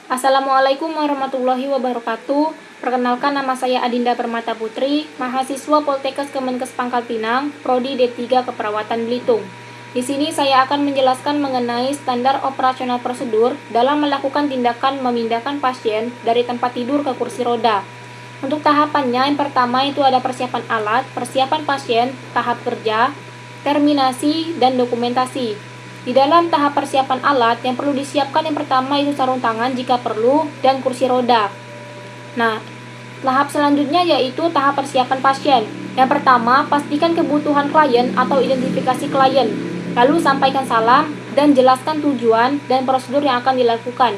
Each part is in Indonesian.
Assalamualaikum warahmatullahi wabarakatuh. Perkenalkan, nama saya Adinda Permata Putri, mahasiswa Poltekkes Kemenkes Pangkal Pinang, Prodi D3 Keperawatan Belitung. Di sini saya akan menjelaskan mengenai standar operasional prosedur dalam melakukan tindakan memindahkan pasien dari tempat tidur ke kursi roda. Untuk tahapannya, yang pertama itu ada persiapan alat, persiapan pasien, tahap kerja, terminasi, dan dokumentasi. Di dalam tahap persiapan alat, yang perlu disiapkan yang pertama itu sarung tangan jika perlu dan kursi roda. Nah, tahap selanjutnya yaitu tahap persiapan pasien. Yang pertama, pastikan kebutuhan klien atau identifikasi klien. Lalu sampaikan salam dan jelaskan tujuan dan prosedur yang akan dilakukan.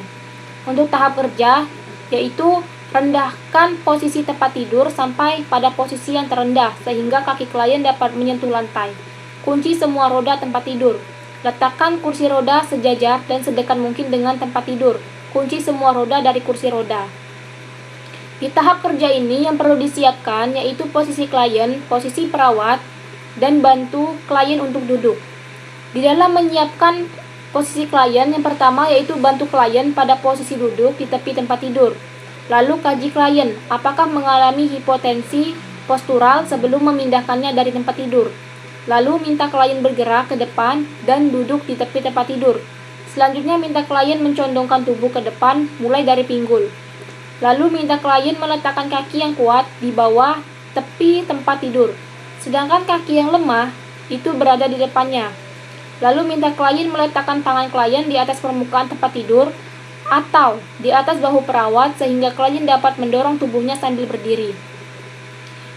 Untuk tahap kerja, yaitu rendahkan posisi tempat tidur sampai pada posisi yang terendah sehingga kaki klien dapat menyentuh lantai. Kunci semua roda tempat tidur. Letakkan kursi roda sejajar dan sedekat mungkin dengan tempat tidur. Kunci semua roda dari kursi roda. Di tahap kerja ini yang perlu disiapkan yaitu posisi klien, posisi perawat, dan bantu klien untuk duduk. Di dalam menyiapkan posisi klien, yang pertama yaitu bantu klien pada posisi duduk di tepi tempat tidur. Lalu kaji klien, apakah mengalami hipotensi postural sebelum memindahkannya dari tempat tidur. Lalu minta klien bergerak ke depan dan duduk di tepi tempat tidur. Selanjutnya minta klien mencondongkan tubuh ke depan mulai dari pinggul. Lalu minta klien meletakkan kaki yang kuat di bawah tepi tempat tidur, sedangkan kaki yang lemah itu berada di depannya. Lalu minta klien meletakkan tangan klien di atas permukaan tempat tidur atau di atas bahu perawat sehingga klien dapat mendorong tubuhnya sambil berdiri.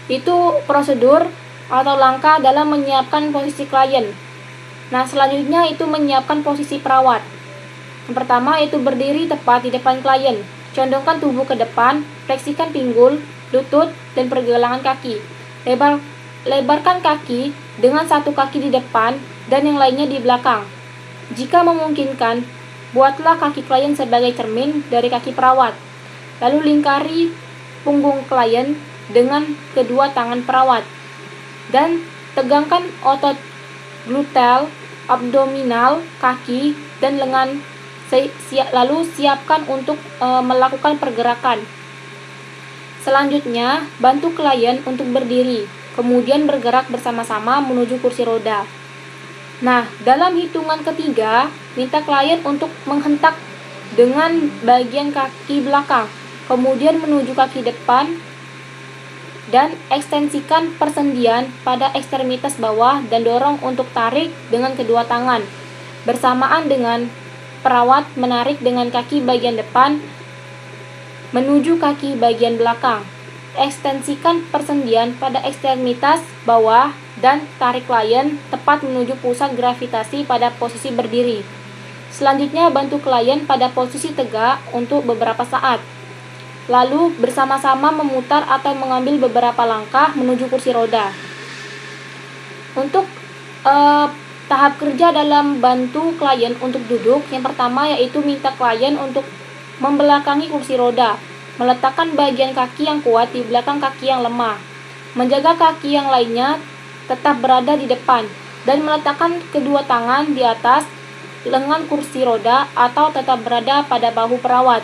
Itu prosedur atau langkah dalam menyiapkan posisi klien. Nah, selanjutnya itu menyiapkan posisi perawat. Yang pertama itu berdiri tepat di depan klien, condongkan tubuh ke depan, fleksikan pinggul, lutut, dan pergelangan kaki. Lebarkan kaki dengan satu kaki di depan dan yang lainnya di belakang. Jika memungkinkan, buatlah kaki klien sebagai cermin dari kaki perawat. Lalu lingkari punggung klien dengan kedua tangan perawat. Dan tegangkan otot gluteal, abdominal, kaki, dan lengan. Lalu siapkan untuk melakukan pergerakan. Selanjutnya, bantu klien untuk berdiri, kemudian bergerak bersama-sama menuju kursi roda. Nah, dalam hitungan ketiga, minta klien untuk menghentak dengan bagian kaki belakang, kemudian menuju kaki depan, dan ekstensikan persendian pada ekstremitas bawah dan dorong untuk tarik dengan kedua tangan. Bersamaan dengan perawat menarik dengan kaki bagian depan menuju kaki bagian belakang. Ekstensikan persendian pada ekstremitas bawah dan tarik klien tepat menuju pusat gravitasi pada posisi berdiri. Selanjutnya bantu klien pada posisi tegak untuk beberapa saat. Lalu bersama-sama memutar atau mengambil beberapa langkah menuju kursi roda. Untuk tahap kerja dalam bantu klien untuk duduk, yang pertama yaitu minta klien untuk membelakangi kursi roda, meletakkan bagian kaki yang kuat di belakang kaki yang lemah, menjaga kaki yang lainnya tetap berada di depan, dan meletakkan kedua tangan di atas lengan kursi roda atau tetap berada pada bahu perawat.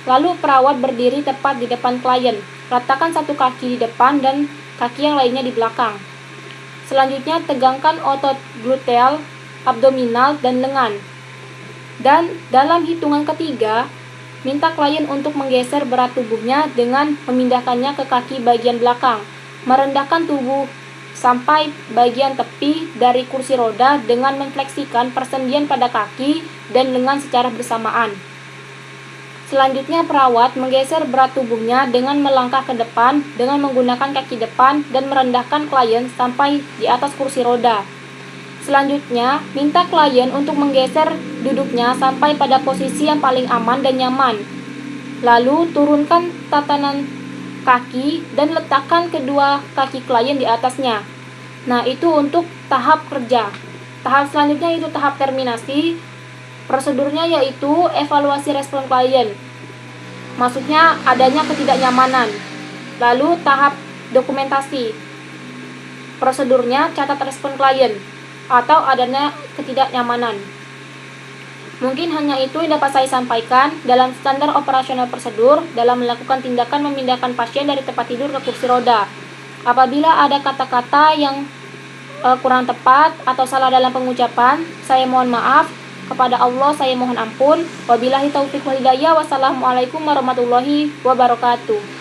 Lalu perawat berdiri tepat di depan klien, letakkan satu kaki di depan dan kaki yang lainnya di belakang. Selanjutnya tegangkan otot gluteal, abdominal, dan lengan. Dan dalam hitungan ketiga, minta klien untuk menggeser berat tubuhnya dengan memindahkannya ke kaki bagian belakang, merendahkan tubuh sampai bagian tepi dari kursi roda dengan memfleksikan persendian pada kaki dan lengan secara bersamaan. Selanjutnya perawat menggeser berat tubuhnya dengan melangkah ke depan dengan menggunakan kaki depan dan merendahkan klien sampai di atas kursi roda. Selanjutnya, minta klien untuk menggeser duduknya sampai pada posisi yang paling aman dan nyaman. Lalu turunkan tatanan kaki dan letakkan kedua kaki klien di atasnya. Nah, itu untuk tahap kerja. Tahap selanjutnya itu tahap terminasi. Prosedurnya yaitu evaluasi respon klien, maksudnya adanya ketidaknyamanan. Lalu tahap dokumentasi, prosedurnya catat respon klien atau adanya ketidaknyamanan. Mungkin hanya itu yang dapat saya sampaikan dalam standar operasional prosedur dalam melakukan tindakan memindahkan pasien dari tempat tidur ke kursi roda. Apabila ada kata-kata yang kurang tepat atau salah dalam pengucapan, saya mohon maaf. Kepada Allah saya mohon ampun. Wabillahi taufiq wal hidayah. Wassalamualaikum warahmatullahi wabarakatuh.